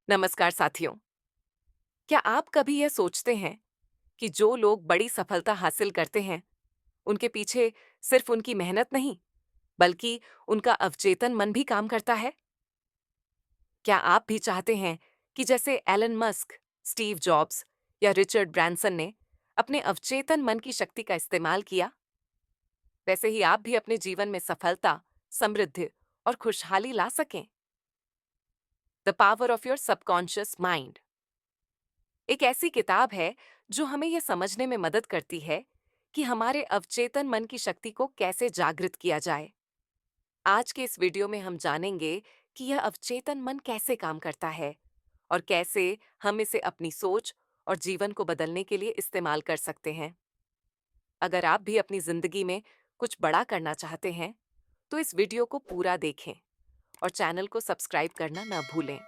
नमस्कार साथियों। क्या आप कभी यह सोचते हैं कि जो लोग बड़ी सफलता हासिल करते हैं, उनके पीछे सिर्फ उनकी मेहनत नहीं, बल्कि उनका अवचेतन मन भी काम करता है? क्या आप भी चाहते हैं कि जैसे एलन मस्क, स्टीव जॉब्स या रिचर्ड ब्रांसन ने अपने अवचेतन मन की शक्ति का इस्तेमाल किया, वैसे ही आप भी अपने जीवन में सफलता, समृद्धि और खुशहाली ला सकें? The power of your subconscious mind एक ऐसी किताब है जो हमें यह समझने में मदद करती है कि हमारे अवचेतन मन की शक्ति को कैसे जागृत किया जाए। आज के इस वीडियो में हम जानेंगे कि यह अवचेतन मन कैसे काम करता है और कैसे हम इसे अपनी सोच और जीवन को बदलने के लिए इस्तेमाल कर सकते हैं। अगर आप भी अपनी जिंदगी में कुछ बड़ा करना चाहते हैं, तो इस वीडियो को पूरा देखें और चैनल को सब्सक्राइब करना ना भूलें।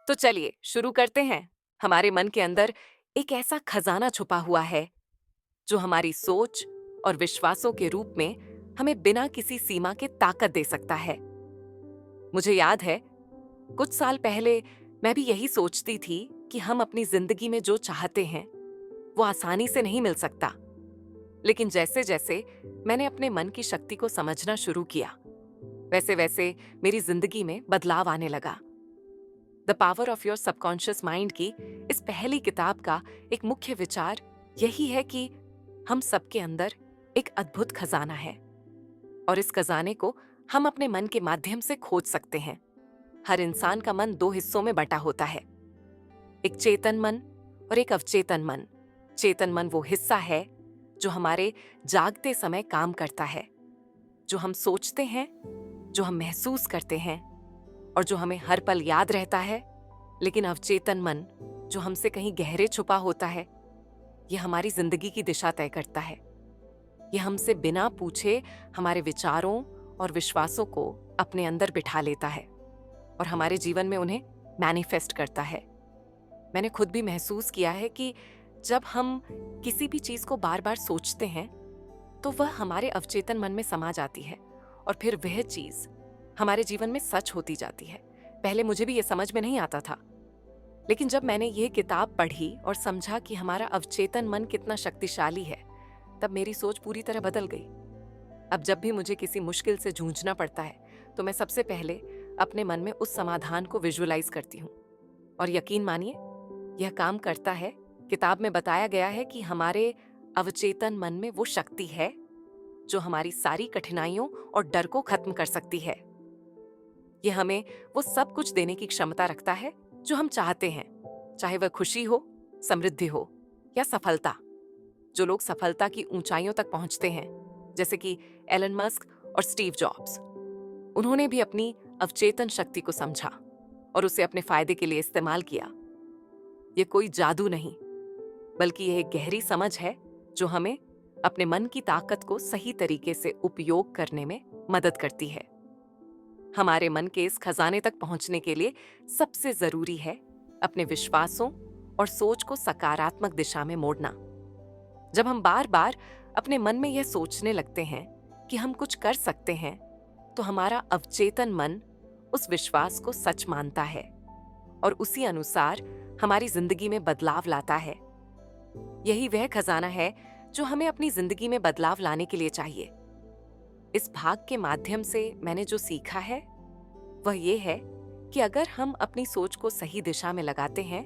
तो चलिए शुरू करते हैं। हमारे मन के अंदर एक ऐसा खजाना छुपा हुआ है जो हमारी सोच और विश्वासों के रूप में हमें बिना किसी सीमा के ताकत दे सकता है। मुझे याद है, कुछ साल पहले मैं भी यही सोचती थी कि हम अपनी जिंदगी में जो चाहते हैं वो आसानी से नहीं मिल सकता। लेकिन जैसे जैसे मैंने अपने मन की शक्ति को समझना शुरू किया, वैसे वैसे मेरी जिंदगी में बदलाव आने लगा। The power of your subconscious mind की इस पहली किताब का एक मुख्य विचार यही है कि हम सबके अंदर एक अद्भुत खजाना है और इस खजाने को हम अपने मन के माध्यम से खोज सकते हैं। हर इंसान का मन दो हिस्सों में बटा होता है, एक चेतन मन और एक अवचेतन मन। चेतन मन वो हिस्सा है जो हमारे जागते समय काम करता है, जो हम सोचते हैं, जो हम महसूस करते हैं और जो हमें हर पल याद रहता है। लेकिन अवचेतन मन जो हमसे कहीं गहरे छुपा होता है, यह हमारी जिंदगी की दिशा तय करता है। यह हमसे बिना पूछे हमारे विचारों और विश्वासों को अपने अंदर बिठा लेता है और हमारे जीवन में उन्हें मैनिफेस्ट करता है। मैंने खुद भी महसूस किया है कि जब हम किसी भी चीज को बार बार सोचते हैं, तो वह हमारे अवचेतन मन में समा जाती है और फिर वह चीज हमारे जीवन में सच होती जाती है। पहले मुझे भी यह समझ में नहीं आता था, लेकिन जब मैंने ये किताब पढ़ी और समझा कि हमारा अवचेतन मन कितना शक्तिशाली है, तब मेरी सोच पूरी तरह बदल गई। अब जब भी मुझे किसी मुश्किल से जूझना पड़ता है, तो मैं सबसे पहले अपने मन में उस समाधान को विजुअलाइज करती हूँ और यकीन मानिए, यह काम करता है। किताब में बताया गया है कि हमारे अवचेतन मन में वो शक्ति है जो हमारी सारी कठिनाइयों और डर को खत्म कर सकती है। यह हमें वो सब कुछ देने की क्षमता रखता है जो हम चाहते हैं, चाहे वह खुशी हो, समृद्धि हो या सफलता। जो लोग सफलता की ऊंचाइयों तक पहुंचते हैं, जैसे कि एलन मस्क और स्टीव जॉब्स, उन्होंने भी अपनी अवचेतन शक्ति को समझा और उसे अपने फायदे के लिए इस्तेमाल किया। यह कोई जादू नहीं, बल्कि यह एक गहरी समझ है जो हमें अपने मन की ताकत को सही तरीके से उपयोग करने में मदद करती है। हमारे मन के इस खजाने तक पहुंचने के लिए सबसे जरूरी है अपने विश्वासों और सोच को सकारात्मक दिशा में मोड़ना। जब हम बार बार अपने मन में यह सोचने लगते हैं कि हम कुछ कर सकते हैं, तो हमारा अवचेतन मन उस विश्वास को सच मानता है और उसी अनुसार हमारी जिंदगी में बदलाव लाता है। यही वह खजाना है जो हमें अपनी जिंदगी में बदलाव लाने के लिए चाहिए। इस भाग के माध्यम से मैंने जो सीखा है वह ये है कि अगर हम अपनी सोच को सही दिशा में लगाते हैं,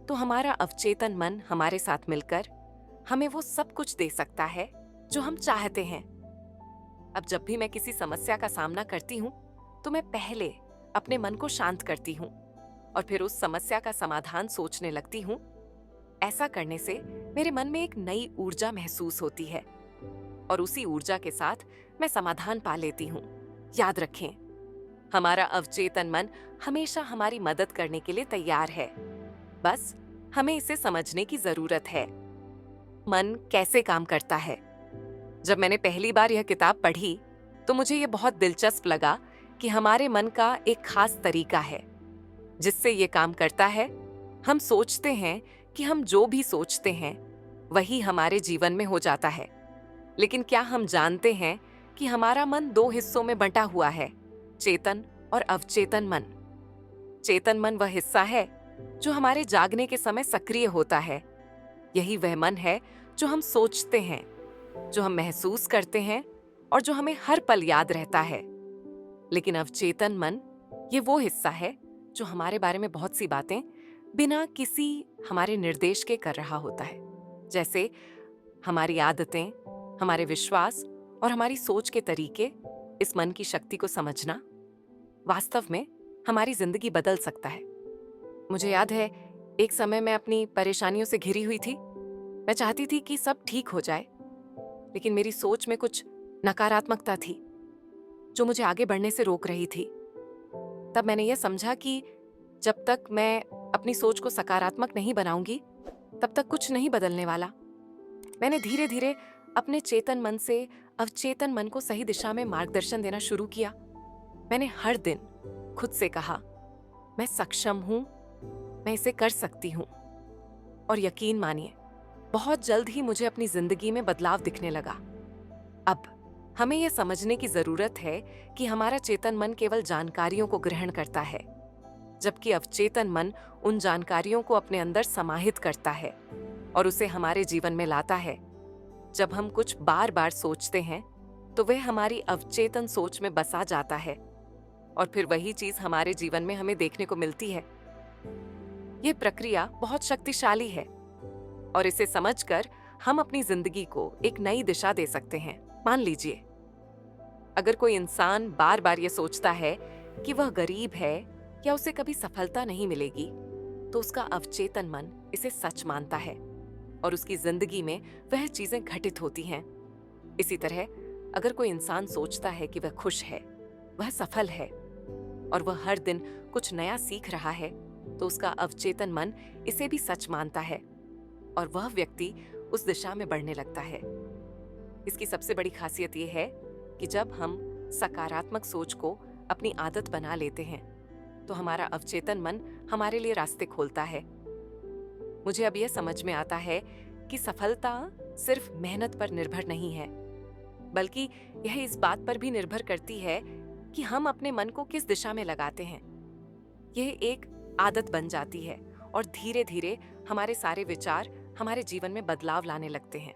तो हमारा अवचेतन मन हमारे साथ मिलकर हमें वो सब कुछ दे सकता है जो हम चाहते हैं। अब जब भी मैं किसी समस्या का सामना करती हूँ, तो मैं पहले अपने मन को शांत करती हूँ और फिर उस समस्या का समाधान सोचने लगती हूँ। ऐसा करने से मेरे मन में एक नई ऊर्जा महसूस होती है और उसी ऊर्जा के साथ मैं समाधान पा लेती हूँ। याद रखें, हमारा अवचेतन मन हमेशा हमारी मदद करने के लिए तैयार है। बस हमें इसे समझने की जरूरत है। मन कैसे काम करता है? जब मैंने पहली बार यह किताब पढ़ी, तो मुझे यह बहुत दिलचस्प लगा कि हमारे मन का एक खास तरीका है जिससे यह काम करता है। हम सोचते हैं कि हम जो भी सोचते हैं वही हमारे जीवन में हो जाता है। लेकिन क्या हम जानते हैं कि हमारा मन दो हिस्सों में बंटा हुआ है, चेतन और अवचेतन मन। चेतन मन वह हिस्सा है जो हमारे जागने के समय सक्रिय होता है। यही वह मन है जो हम सोचते हैं, जो हम महसूस करते हैं और जो हमें हर पल याद रहता है। लेकिन अवचेतन मन ये वो हिस्सा है जो हमारे बारे में बहुत सी बातें बिना किसी हमारे निर्देश के कर रहा होता है। जैसे हमारी आदतें, हमारे विश्वास और हमारी सोच के तरीके। इस मन की शक्ति को समझना वास्तव में हमारी जिंदगी बदल सकता है। मुझे याद है, एक समय मैं अपनी परेशानियों से घिरी हुई थी। मैं चाहती थी कि सब ठीक हो जाए, लेकिन मेरी सोच में कुछ नकारात्मकता थी जो मुझे आगे बढ़ने से रोक रही थी। तब मैंने यह समझा कि जब तक मैं अपनी सोच को सकारात्मक नहीं बनाऊंगी, तब तक कुछ नहीं बदलने वाला। मैंने धीरे धीरे अपने चेतन मन से अवचेतन मन को सही दिशा में मार्गदर्शन देना शुरू किया। मैंने हर दिन खुद से कहा, मैं सक्षम हूं, मैं इसे कर सकती हूं। और यकीन मानिए, बहुत जल्द ही मुझे अपनी जिंदगी में बदलाव दिखने लगा। अब हमें यह समझने की जरूरत है कि हमारा चेतन मन केवल जानकारियों को ग्रहण करता है, जबकि अवचेतन मन उन जानकारियों को अपने अंदर समाहित करता है और उसे हमारे जीवन में लाता है। जब हम कुछ बार बार सोचते हैं तो वह हमारी अवचेतन सोच में बसा जाता है और फिर वही चीज हमारे जीवन में हमें देखने को मिलती है। यह प्रक्रिया बहुत शक्तिशाली है और इसे समझकर हम अपनी जिंदगी को एक नई दिशा दे सकते हैं। मान लीजिए, अगर कोई इंसान बार बार ये सोचता है कि वह गरीब है या उसे कभी सफलता नहीं मिलेगी, तो उसका अवचेतन मन इसे सच मानता है और उसकी जिंदगी में वह चीजें घटित होती हैं। इसी तरह अगर कोई इंसान सोचता है कि वह खुश है, वह सफल है और वह हर दिन कुछ नया सीख रहा है, तो उसका अवचेतन मन इसे भी सच मानता है और वह व्यक्ति उस दिशा में बढ़ने लगता है। इसकी सबसे बड़ी खासियत यह है कि जब हम सकारात्मक सोच को अपनी आदत बना लेते हैं, तो हमारा अवचेतन मन हमारे लिए रास्ते खोलता है। मुझे अब यह समझ में आता है कि सफलता सिर्फ मेहनत पर निर्भर नहीं है, बल्कि यह इस बात पर भी निर्भर करती है कि हम अपने मन को किस दिशा में लगाते हैं। यह एक आदत बन जाती है और धीरे धीरे हमारे सारे विचार हमारे जीवन में बदलाव लाने लगते हैं।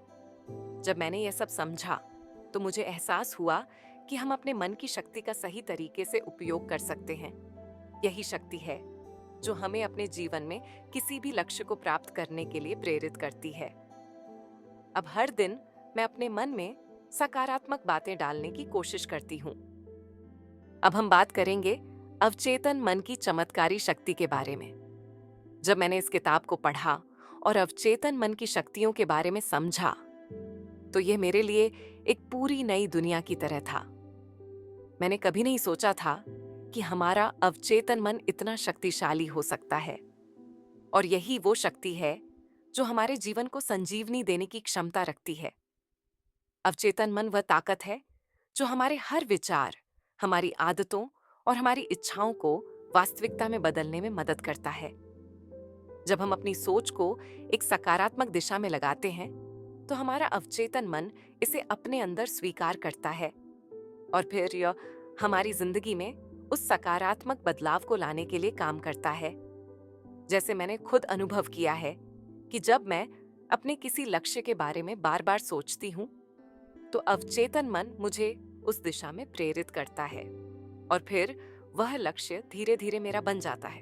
जब मैंने यह सब समझा, तो मुझे एहसास हुआ कि हम अपने मन की शक्ति का सही तरीके से उपयोग कर सकते हैं। यही शक्ति है जो हमें अपने जीवन में किसी भी लक्ष्य को प्राप्त करने के लिए प्रेरित करती है। अब हर दिन मैं अपने मन में सकारात्मक बातें डालने की कोशिश करती हूँ। अब हम बात करेंगे अवचेतन मन की चमत्कारी शक्ति के बारे में। जब मैंने इस किताब को पढ़ा और अवचेतन मन की शक्तियों के बारे में समझा, तो यह मेरे लिए एक पूरी नई दुनिया की तरह था। मैंने कभी नहीं सोचा था कि हमारा अवचेतन मन इतना शक्तिशाली हो सकता है। और यही वो शक्ति है जो हमारे जीवन को संजीवनी देने की क्षमता रखती है। अवचेतन मन वह ताकत है जो हमारे हर विचार, हमारी आदतों और हमारी इच्छाओं को वास्तविकता में बदलने में मदद करता है। जब हम अपनी सोच को एक सकारात्मक दिशा में लगाते हैं, तो हमारा अवचेतन मन इसे अपने अंदर स्वीकार करता है और फिर यह हमारी जिंदगी में उस सकारात्मक बदलाव को लाने के लिए काम करता है। जैसे मैंने खुद अनुभव किया है कि जब मैं अपने किसी लक्ष्य के बारे में बार बार सोचती हूँ, तो अवचेतन मन मुझे उस दिशा में प्रेरित करता है और फिर वह लक्ष्य धीरे धीरे मेरा बन जाता है।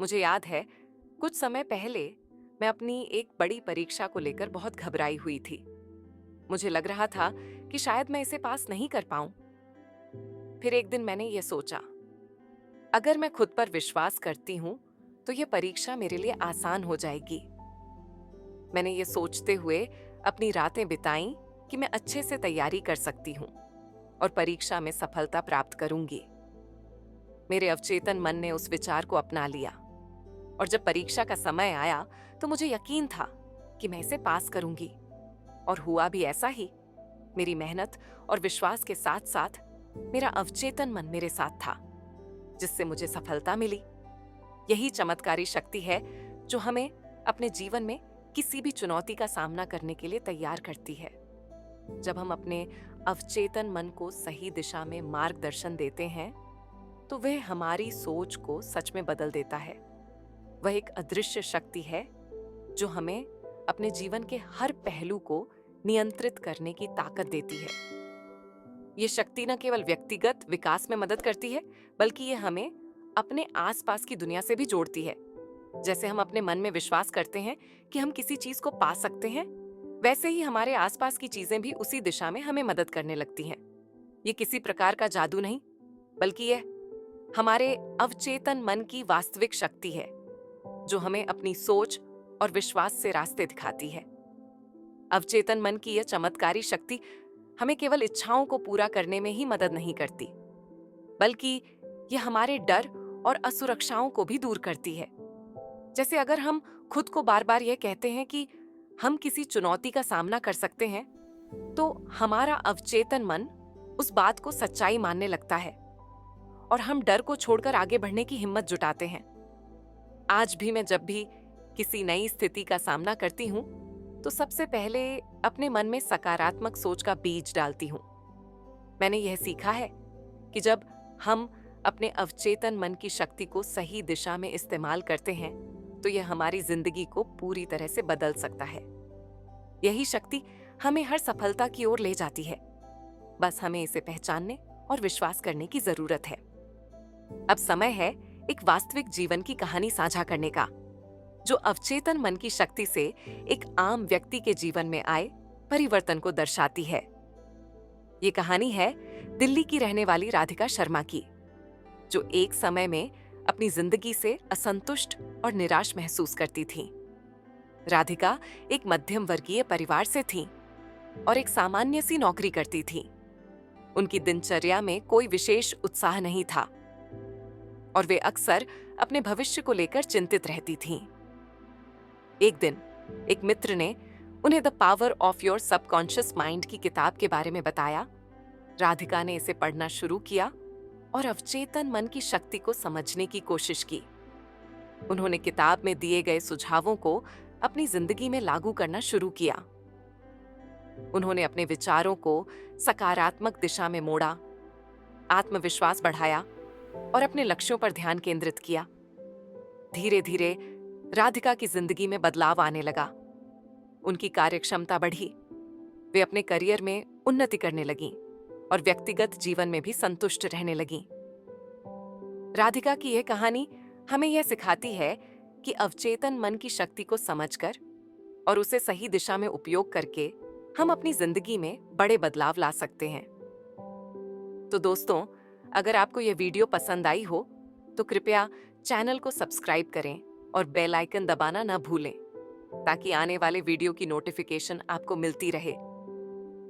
मुझे याद है, कुछ समय पहले मैं अपनी एक बड़ी परीक्षा को लेकर बहुत घबराई हुई थी। मुझे लग रहा था कि शायद मैं इसे पास नहीं कर पाऊं। फिर एक दिन मैंने यह सोचा, अगर मैं खुद पर विश्वास करती हूं, तो यह परीक्षा मेरे लिए आसान हो जाएगी। मैंने ये सोचते हुए अपनी रातें बिताई कि मैं अच्छे से तैयारी कर सकती हूँ और परीक्षा में सफलता प्राप्त करूंगी। मेरे अवचेतन मन ने उस विचार को अपना लिया और जब परीक्षा का समय आया, तो मुझे यकीन था कि मैं इसे पास करूंगी। और हुआ भी ऐसा ही। मेरी मेहनत और विश्वास के साथ साथ मेरा अवचेतन मन मेरे साथ था, जिससे मुझे सफलता मिली। यही चमत्कारी शक्ति है जो हमें अपने जीवन में किसी भी चुनौती का सामना करने के लिए तैयार करती है। जब हम अपने अवचेतन मन को सही दिशा में मार्गदर्शन देते हैं, तो वह हमारी सोच को सच में बदल देता है वह एक अदृश्य शक्ति है जो हमें अपने जीवन के हर पहलू को नियंत्रित करने की ताकत देती है। ये शक्ति न केवल व्यक्तिगत विकास में मदद करती है, बल्कि ये हमें अपने आसपास की दुनिया से भी जोड़ती है। जैसे हम अपने मन में विश्वास करते हैं कि हम किसी चीज को पा सकते हैं, वैसे ही हमारे आसपास की चीजें भी उसी दिशा में हमें मदद करने लगती हैं। ये किसी प्रकार का जादू नहीं, बल्कि यह हमारे अवचेतन मन की वास्तविक शक्ति है जो हमें अपनी सोच और विश्वास से रास्ते दिखाती है। अवचेतन मन की यह चमत्कारी शक्ति हमें केवल इच्छाओं को पूरा करने में ही मदद नहीं करती, बल्कि यह हमारे डर और असुरक्षाओं को भी दूर करती है। जैसे अगर हम खुद को बार बार यह कहते हैं कि हम किसी चुनौती का सामना कर सकते हैं, तो हमारा अवचेतन मन उस बात को सच्चाई मानने लगता है और हम डर को छोड़कर आगे बढ़ने की हिम्मत जुटाते हैं। आज भी मैं जब भी किसी नई स्थिति का सामना करती हूँ, तो सबसे पहले अपने मन में सकारात्मक सोच का बीज डालती हूँ। मैंने यह सीखा है कि जब हम अपने अवचेतन मन की शक्ति को सही दिशा में इस्तेमाल करते हैं, तो यह हमारी जिंदगी को पूरी तरह से बदल सकता है। यही शक्ति हमें हर सफलता की ओर ले जाती है। बस हमें इसे पहचानने और विश्वास करने की जरूरत है। अब समय है एक वास्तविक जीवन की कहानी साझा करने का, जो अवचेतन मन की शक्ति से एक आम व्यक्ति के जीवन में आए परिवर्तन को दर्शाती है। ये कहानी है दिल्ली की रहने वाली राधिका शर्मा की, जो एक समय में अपनी जिंदगी से असंतुष्ट और निराश महसूस करती थीं। राधिका एक मध्यम वर्गीय परिवार से थीं और एक सामान्य सी नौकरी करती थीं। उनकी दिनचर्या में कोई विशेष उत्साह नहीं था और वे अक्सर अपने भविष्य को लेकर चिंतित रहती थीं। एक दिन एक मित्र ने उन्हें the power of your subconscious mind की किताब के बारे में बताया। राधिका ने इसे पढ़ना शुरू किया और अवचेतन मन की शक्ति को समझने की कोशिश की। उन्होंने किताब में दिए गए सुझावों को अपनी जिंदगी में लागू करना शुरू किया। उन्होंने अपने विचारों को सकारात्मक दिशा में मोड़ा, आत्मविश्वास बढ़ाया और अपने लक्ष्यों पर ध्यान केंद्रित किया। धीरे धीरे राधिका की जिंदगी में बदलाव आने लगा। उनकी कार्यक्षमता बढ़ी, वे अपने करियर में उन्नति करने लगीं और व्यक्तिगत जीवन में भी संतुष्ट रहने लगीं। राधिका की यह कहानी हमें यह सिखाती है कि अवचेतन मन की शक्ति को समझकर और उसे सही दिशा में उपयोग करके हम अपनी जिंदगी में बड़े बदलाव ला सकते हैं। तो दोस्तों, अगर आपको यह वीडियो पसंद आई हो तो कृपया चैनल को सब्सक्राइब करें और बेल आइकन दबाना न भूलें, ताकि आने वाले वीडियो की नोटिफिकेशन आपको मिलती रहे।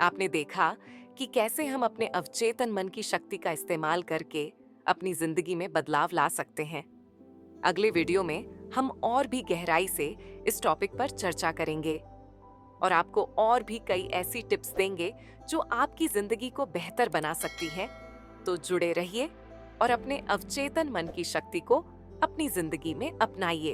आपने देखा कि कैसे हम अपने अवचेतन मन की शक्ति का इस्तेमाल करके अपनी जिंदगी में बदलाव ला सकते हैं। अगले वीडियो में हम और भी गहराई से इस टॉपिक पर चर्चा करेंगे और आपको और भी कई ऐसी टिप्स देंगे जो आपकी जिंदगी को बेहतर बना सकती हैं। तो जुड़े रहिए और अपने अवचेतन मन की शक्ति को अपनी जिंदगी में अपनाइए।